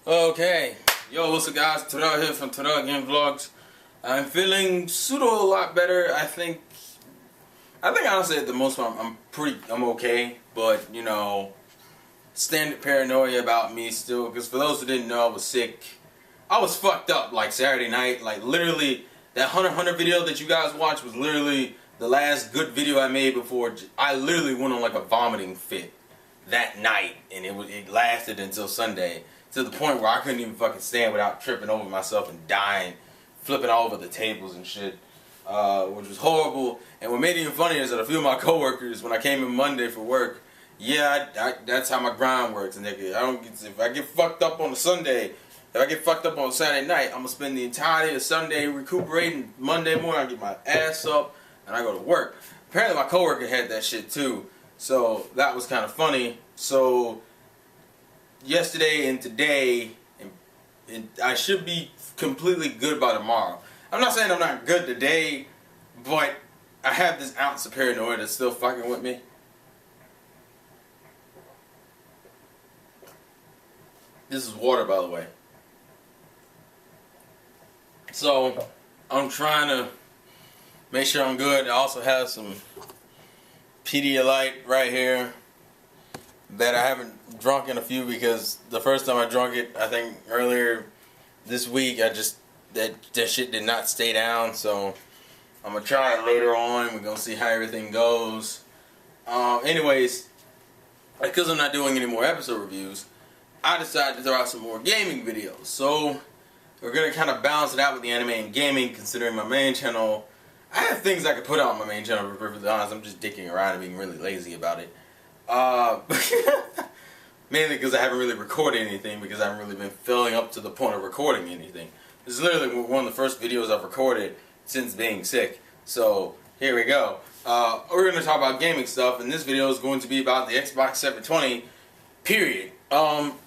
Okay, yo, what's up guys? Terrell here from Terrell Game Vlogs. I'm feeling pseudo a lot better. I think honestly at the most I'm okay, but you know, standard paranoia about me still, because for those who didn't know, I was sick. I was fucked up like Saturday night, like literally that Hunter video that you guys watched was literally the last good video I made before. I literally went on like a vomiting fit that night, and it lasted until Sunday. To the point where I couldn't even fucking stand without tripping over myself and dying, flipping all over the tables and shit, which was horrible. And what made it even funnier is that a few of my coworkers, when I came in Monday for work, that's how my grind works, nigga. If I get fucked up on a Sunday, if I get fucked up on a Saturday night, I'm gonna spend the entirety of Sunday recuperating. Monday morning, I get my ass up and I go to work. Apparently, my coworker had that shit too, so that was kind of funny. So yesterday and today, and I should be completely good by tomorrow. I'm not saying I'm not good today, but I have this ounce of paranoia that's still fucking with me. This is water, by the way. So I'm trying to make sure I'm good. I also have some Pedialyte right here that I haven't drunk in a few, because the first time I drunk it, I think earlier this week, that shit did not stay down. So I'm gonna try it later on. We're gonna see how everything goes. Anyways, because I'm not doing any more episode reviews, I decided to throw out some more gaming videos. So we're gonna kind of balance it out with the anime and gaming, considering my main channel. I have things I could put out on my main channel, to be perfectly honest. I'm just dicking around and being really lazy about it. Mainly because I haven't really recorded anything, because I haven't really been filling up to the point of recording anything. This is literally one of the first videos I've recorded since being sick. So here we go. We're going to talk about gaming stuff, and this video is going to be about the Xbox720, period. And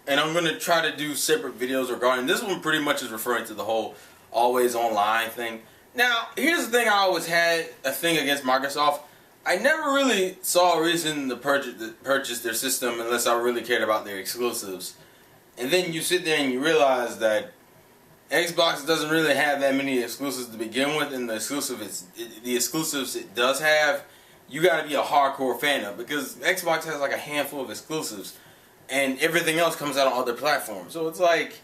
I'm going to try to do separate videos regarding this one. Pretty much is referring to the whole always online thing. Now, here's the thing: I always had a thing against Microsoft. I never really saw a reason to purchase their system unless I really cared about their exclusives. And then you sit there and you realize that Xbox doesn't really have that many exclusives to begin with, and the exclusives it does have, you gotta be a hardcore fan of, because Xbox has like a handful of exclusives, and everything else comes out on other platforms. So it's like,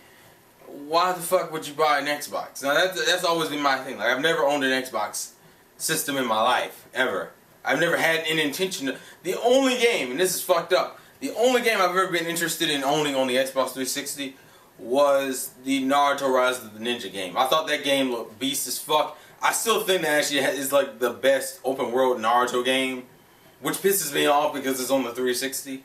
why the fuck would you buy an Xbox? Now that's always been my thing. Like, I've never owned an Xbox system in my life, ever. I've never had any intention to. The only game, and this is fucked up, the only game I've ever been interested in owning on the Xbox 360 was the Naruto Rise of the Ninja game. I thought that game looked beast as fuck. I still think that actually is like the best open world Naruto game, which pisses me off because it's on the 360.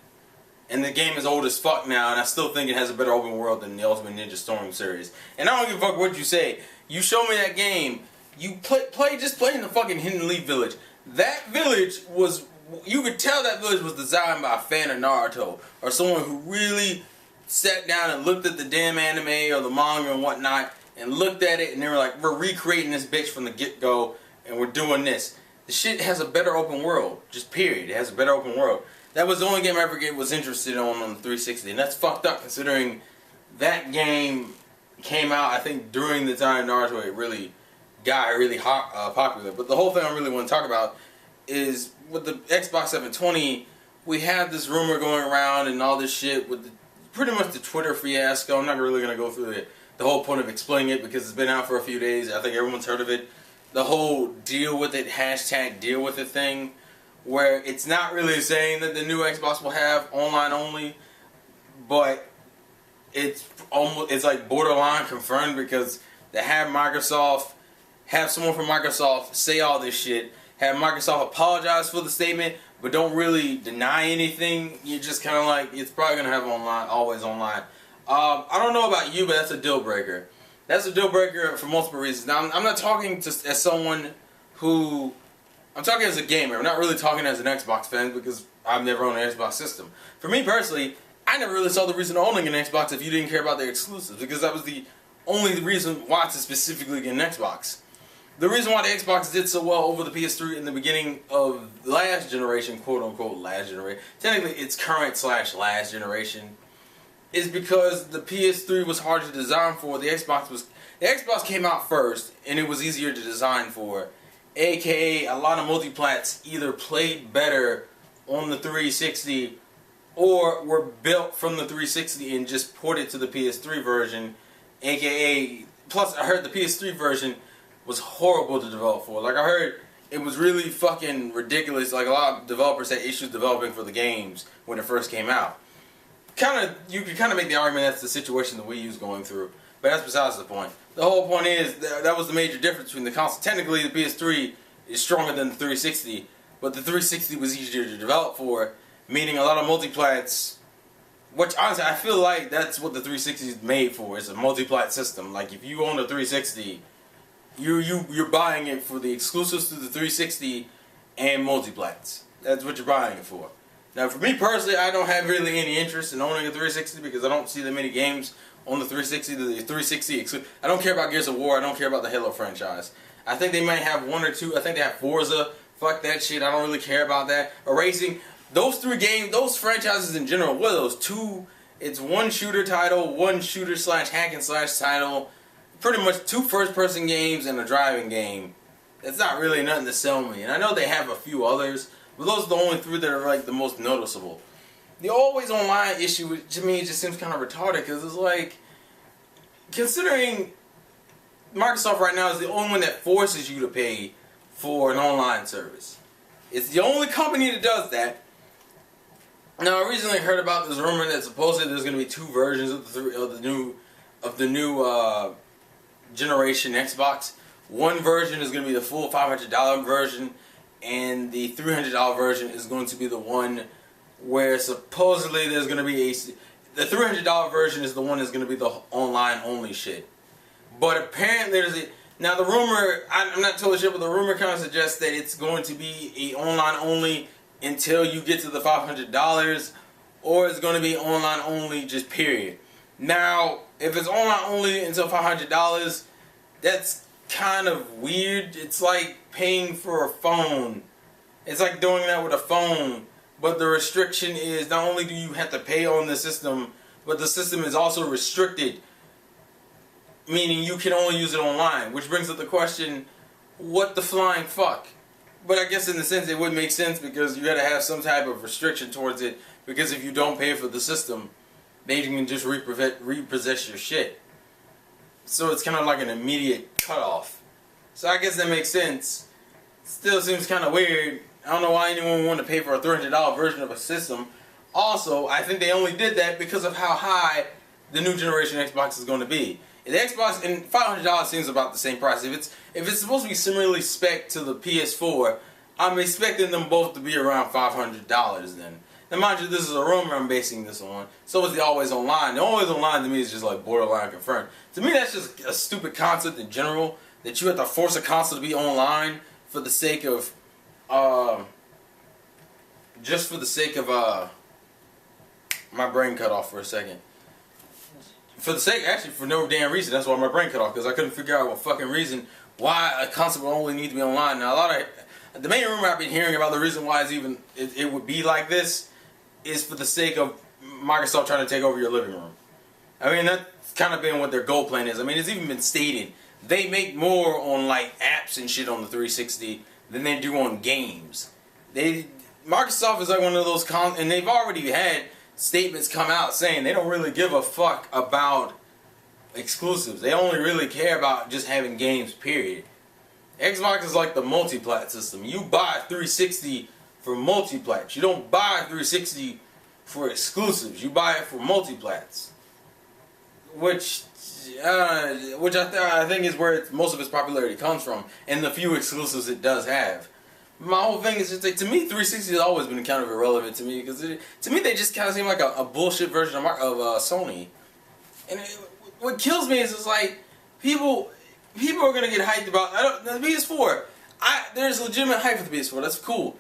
And the game is old as fuck now, and I still think it has a better open world than the Ultimate Ninja Storm series. And I don't give a fuck what you say. You show me that game, you just play in the fucking Hidden Leaf Village. That village was, you could tell that village was designed by a fan of Naruto, or someone who really sat down and looked at the damn anime or the manga and whatnot, and looked at it and they were like, we're recreating this bitch from the get-go, and we're doing this. The shit has a better open world, just period. It has a better open world. That was the only game I ever was interested in on the 360, and that's fucked up considering that game came out, I think, during the time Naruto it really got really hot, popular. But the whole thing I really want to talk about is with the Xbox 720, we have this rumor going around and all this shit with pretty much the Twitter fiasco. I'm not really going to go through the whole point of explaining it because it's been out for a few days. I think everyone's heard of it. The whole deal with it, hashtag deal with it thing, where it's not really saying that the new Xbox will have online only, but it's like borderline confirmed, because they have someone from Microsoft say all this shit, have Microsoft apologize for the statement, but don't really deny anything. You're just kind of like, it's probably going to have always online. I don't know about you, but that's a deal breaker. That's a deal breaker for multiple reasons. Now, I'm not talking just as someone who, I'm talking as a gamer. I'm not really talking as an Xbox fan, because I've never owned an Xbox system. For me personally, I never really saw the reason to owning an Xbox if you didn't care about their exclusives, because that was the only reason why to specifically get an Xbox. The reason why the Xbox did so well over the PS3 in the beginning of last generation, quote unquote last generation, technically it's current / last generation, is because the PS3 was hard to design for. The Xbox came out first, and it was easier to design for. AKA, a lot of multiplats either played better on the 360 or were built from the 360 and just ported to the PS3 version. AKA, plus I heard the PS3 version was horrible to develop for. Like I heard it was really fucking ridiculous. Like a lot of developers had issues developing for the games when it first came out. You could kind of make the argument that's the situation the Wii U's going through, but that's besides the point. The whole point is that was the major difference between the console. Technically, the PS3 is stronger than the 360, but the 360 was easier to develop for, meaning a lot of multiplats. Which honestly, I feel like that's what the 360 is made for. It's a multiplat system. Like if you own a 360, you're buying it for the exclusives to the 360 and multiplats. That's what you're buying it for. Now, for me personally, I don't have really any interest in owning a 360 because I don't see that many games on the 360. The 360, I don't care about Gears of War. I don't care about the Halo franchise. I think they might have one or two. I think they have Forza. Fuck that shit. I don't really care about that. Racing. Those three games, those franchises in general, what are those? Two, it's one shooter title, one shooter / hack and slash title. Pretty much two first-person games and a driving game. That's not really nothing to sell me. And I know they have a few others, but those are the only three that are like the most noticeable. The always online issue, to me, it just seems kind of retarded because it's like, considering Microsoft right now is the only one that forces you to pay for an online service. It's the only company that does that. Now, I recently heard about this rumor that supposedly there's going to be two versions of the new generation Xbox. One version is going to be the full $500 version, and the $300 version is going to be the one where supposedly there's going to be the $300 version is the one that's going to be the online only shit. But apparently now the rumor, I'm not totally sure, but the rumor kind of suggests that it's going to be a online only until you get to the $500, or it's going to be online only just period. Now, if it's online only until $500, that's kind of weird. It's like paying for a phone. It's like doing that with a phone, but the restriction is not only do you have to pay on the system, but the system is also restricted, meaning you can only use it online, which brings up the question, what the flying fuck? But I guess in the sense it would make sense because you gotta have some type of restriction towards it, because if you don't pay for the system, they can just repossess your shit. So it's kind of like an immediate cutoff. So I guess that makes sense. Still seems kind of weird. I don't know why anyone would want to pay for a $300 version of a system. Also, I think they only did that because of how high the new generation Xbox is going to be. The Xbox, and $500 seems about the same price. If it's supposed to be similarly spec'd to the PS4, I'm expecting them both to be around $500 then. Now mind you, this is a rumor I'm basing this on. So is the always online. The always online to me is just like borderline confirmed. To me that's just a stupid concept in general, that you have to force a console to be online for the sake of, my brain cut off for a second. For no damn reason. That's why my brain cut off, because I couldn't figure out what fucking reason why a console would only need to be online. Now, the main rumor I've been hearing about the reason why it would be like this is for the sake of Microsoft trying to take over your living room. I mean, that's kind of been what their goal plan is. I mean, it's even been stated. They make more on like apps and shit on the 360 than they do on games. Microsoft is like one of those and they've already had statements come out saying they don't really give a fuck about exclusives. They only really care about just having games, period. Xbox is like the multiplat system. You buy 360 for multiplats. You don't buy 360 for exclusives. You buy it for multiplats. Which I think is where most of its popularity comes from, and the few exclusives it does have. My whole thing is just like, to me, 360 has always been kind of irrelevant to me, because to me they just kind of seem like a bullshit version of Sony. And what kills me is it's like people are gonna get hyped about the PS4. There's legitimate hype for the PS4. That's cool.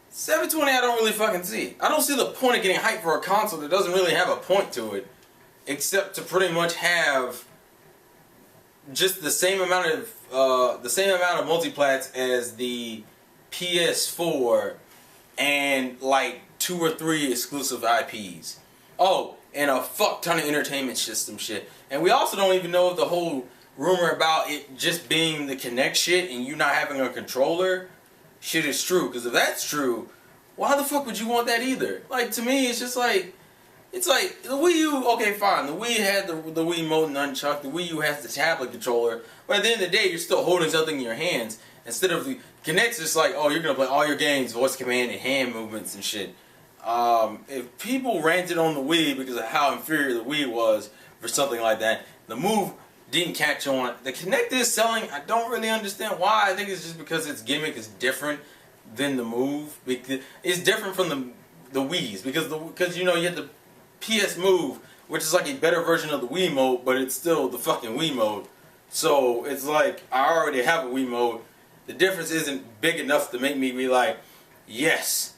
720, I don't really fucking see. I don't see the point of getting hyped for a console that doesn't really have a point to it, except to pretty much have just the same amount of multiplats as the PS4 and like 2 or 3 exclusive IPs. Oh, and a fuck ton of entertainment system shit. And we also don't even know if the whole rumor about it just being the Kinect shit and you not having a controller shit is true. Because if that's true, why the fuck would you want that either? Like, to me, it's just like, it's like, the Wii U, okay, fine. The Wii had the Wii Remote and Nunchuck. The Wii U has the tablet controller. But at the end of the day, you're still holding something in your hands. Instead of the Kinect's just like, oh, you're going to play all your games, voice command and hand movements and shit. If people ranted on the Wii because of how inferior the Wii was for something like that, the Move didn't catch on. The Kinect is selling. I don't really understand why. I think it's just because its gimmick is different than the Move. It's different from the Wii's because you know you have the PS Move, which is like a better version of the Wii Mode, but it's still the fucking Wii Mode. So it's like I already have a Wii Mode. The difference isn't big enough to make me be like, yes,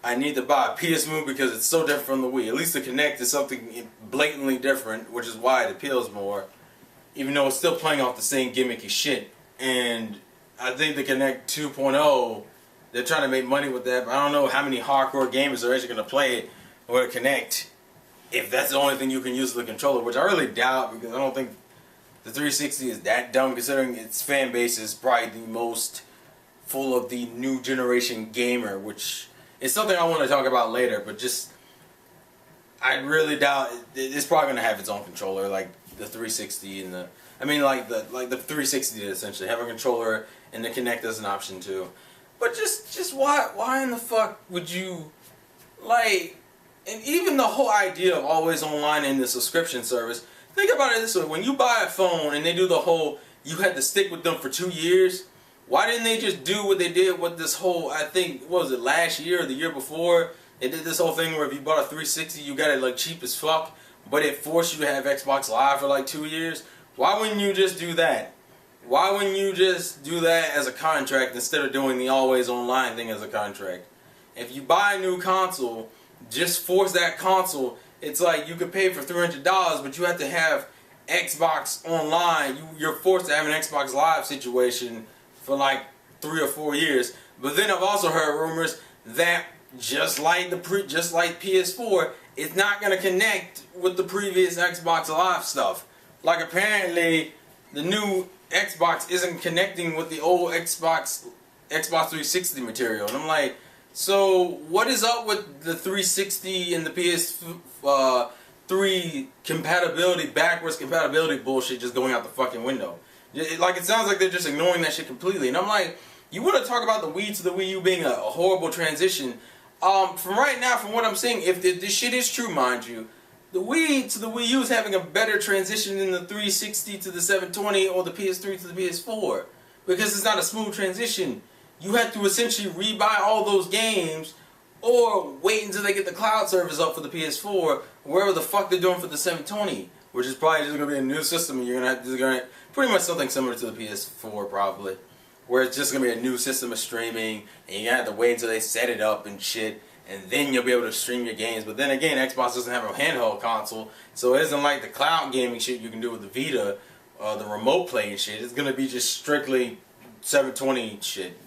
I need to buy a PS Move because it's so different from the Wii. At least the Kinect is something blatantly different, which is why it appeals more. Even though it's still playing off the same gimmicky shit. And I think the Kinect 2.0, they're trying to make money with that, but I don't know how many hardcore gamers are actually going to play it with a Kinect if that's the only thing you can use with the controller, which I really doubt because I don't think the 360 is that dumb considering its fan base is probably the most full of the new generation gamer, which is something I want to talk about later, but just I really doubt it's probably going to have its own controller like the 360 and the the 360 did essentially have a controller and the Kinect as an option too. But just why in the fuck would you like, and even the whole idea of always online in the subscription service, think about it this way, when you buy a phone and they do the whole you had to stick with them for 2 years, why didn't they just do what they did with this whole, I think, what was it, last year or the year before? They did this whole thing where if you bought a 360 you got it like cheap as fuck, but it forced you to have Xbox Live for like 2 years. Why wouldn't you just do that? Why wouldn't you just do that as a contract instead of doing the always online thing as a contract? If you buy a new console, just force that console. It's like you could pay for $300, but you have to have Xbox Online. You're forced to have an Xbox Live situation for like 3 or 4 years. But then I've also heard rumors that just like PS4, it's not going to connect with the previous Xbox Live stuff. Like apparently the new Xbox isn't connecting with the old Xbox 360 material. And I'm like, so what is up with the 360 and the PS3 compatibility, backwards compatibility bullshit just going out the fucking window? Like, it sounds like they're just ignoring that shit completely. And I'm like, you want to talk about the Wii to the Wii U being a horrible transition? From right now, from what I'm seeing, if this shit is true, mind you, the Wii to the Wii U is having a better transition than the 360 to the 720 or the PS3 to the PS4. Because it's not a smooth transition. You have to essentially rebuy all those games or wait until they get the cloud service up for the PS4, wherever the fuck they're doing for the 720. Which is probably just going to be a new system and you're going to have pretty much something similar to the PS4 probably. Where it's just going to be a new system of streaming and you're going to have to wait until they set it up and shit. And then you'll be able to stream your games. But then again, Xbox doesn't have a handheld console. So it isn't like the cloud gaming shit you can do with the Vita, the remote playing shit. It's going to be just strictly 720 shit.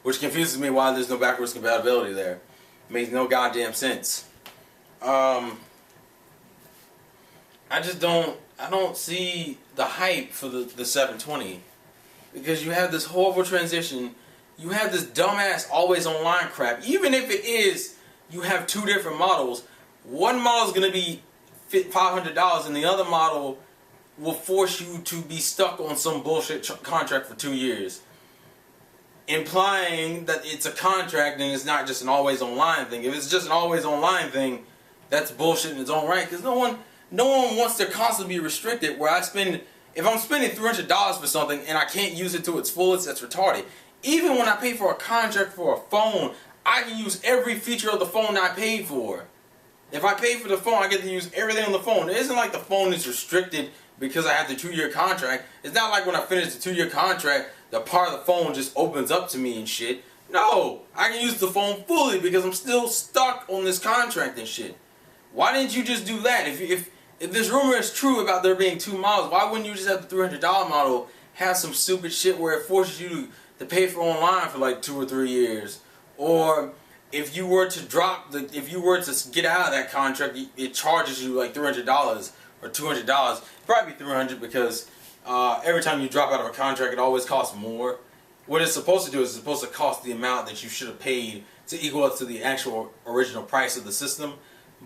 Which confuses me why there's no backwards compatibility there. It makes no goddamn sense. I don't see the hype for the 720. Because you have this horrible transition. You have this dumbass always online crap. Even if it is, you have two different models. One model is going to be $500 and the other model will force you to be stuck on some bullshit contract for 2 years. Implying that it's a contract and it's not just an always online thing. If it's just an always online thing, that's bullshit in its own right. Because no one wants to constantly be restricted. Where if I'm spending $300 for something and I can't use it to its fullest, that's retarded. Even when I pay for a contract for a phone, I can use every feature of the phone I paid for. If I pay for the phone, I get to use everything on the phone. It isn't like the phone is restricted because I have the 2-year contract. It's not like when I finish the 2-year contract, the part of the phone just opens up to me and shit. No, I can use the phone fully because I'm still stuck on this contract and shit. Why didn't you just do that? If this rumor is true about there being 2 models, why wouldn't you just have the $300 model have some stupid shit where it forces you to pay for online for like 2 or 3 years? Or if you were to if you were to get out of that contract, it charges you like $300 or $200. Probably $300 because every time you drop out of a contract, it always costs more. What it's supposed to do is it's supposed to cost the amount that you should have paid to equal up to the actual original price of the system.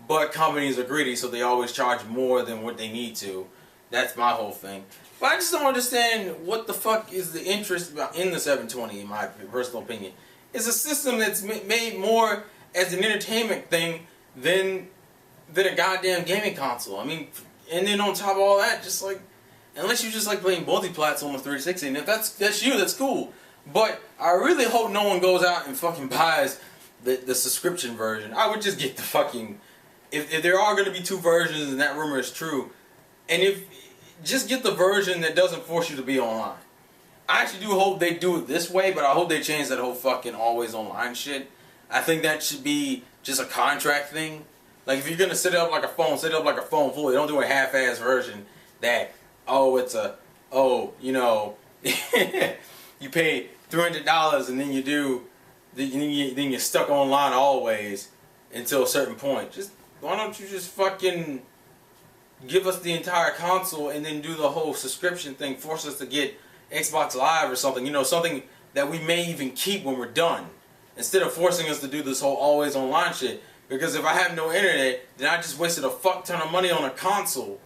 But companies are greedy, so they always charge more than what they need to. That's my whole thing. But I just don't understand what the fuck is the interest in the 720, in my personal opinion. It's a system that's made more as an entertainment thing than a goddamn gaming console. I mean, and then on top of all that, just like, unless you just like playing multi-plats on the 360, and if that's you, that's cool. But I really hope no one goes out and fucking buys the subscription version. I would just get the fucking, if there are going to be two versions and that rumor is true, and just get the version that doesn't force you to be online. I actually do hope they do it this way, but I hope they change that whole fucking always online shit. I think that should be just a contract thing. Like, if you're going to set it up like a phone, set it up like a phone fully. Don't do a half-ass version that, you know, you pay $300 and then then you're stuck online always until a certain point. Just, why don't you just fucking give us the entire console and then do the whole subscription thing, force us to get Xbox Live or something, you know, something that we may even keep when we're done, instead of forcing us to do this whole always online shit. Because if I have no internet, then I just wasted a fuck ton of money on a console,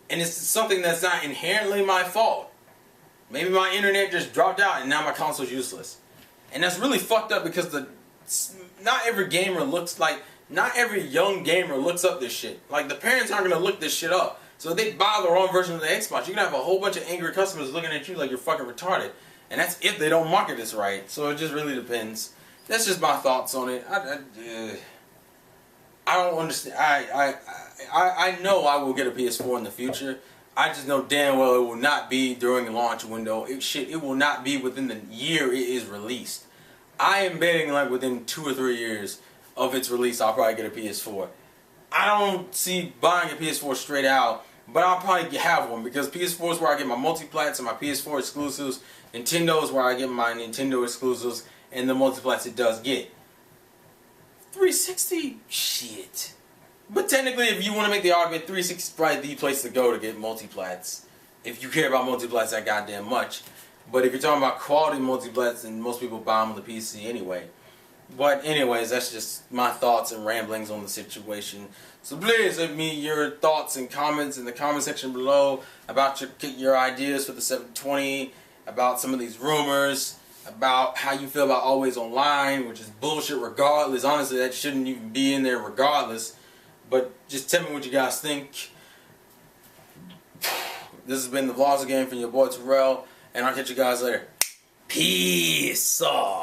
and it's something that's not inherently my fault. Maybe my internet just dropped out and now my console's useless, and that's really fucked up because not every young gamer looks up this shit. Like, the parents aren't gonna look this shit up. So if they buy the wrong version of the Xbox, you're going to have a whole bunch of angry customers looking at you like you're fucking retarded. And that's if they don't market this right. So it just really depends. That's just my thoughts on it. I don't understand. I know I will get a PS4 in the future. I just know damn well it will not be during the launch window. It will not be within the year it is released. I am betting like within 2 or 3 years of its release, I'll probably get a PS4. I don't see buying a PS4 straight out, but I'll probably have one, because PS4 is where I get my multiplats and my PS4 exclusives. Nintendo is where I get my Nintendo exclusives and the multiplats it does get. 360? Shit. But technically, if you want to make the argument, 360 is probably the place to go to get multiplats, if you care about multiplats that goddamn much. But if you're talking about quality multiplats, then most people buy them on the PC anyway. But anyways, that's just my thoughts and ramblings on the situation. So please leave me your thoughts and comments in the comment section below about your ideas for the 720, about some of these rumors, about how you feel about always online, which is bullshit regardless. Honestly, that shouldn't even be in there regardless. But just tell me what you guys think. This has been the Vlogs again from your boy Terrell, and I'll catch you guys later. Peace off.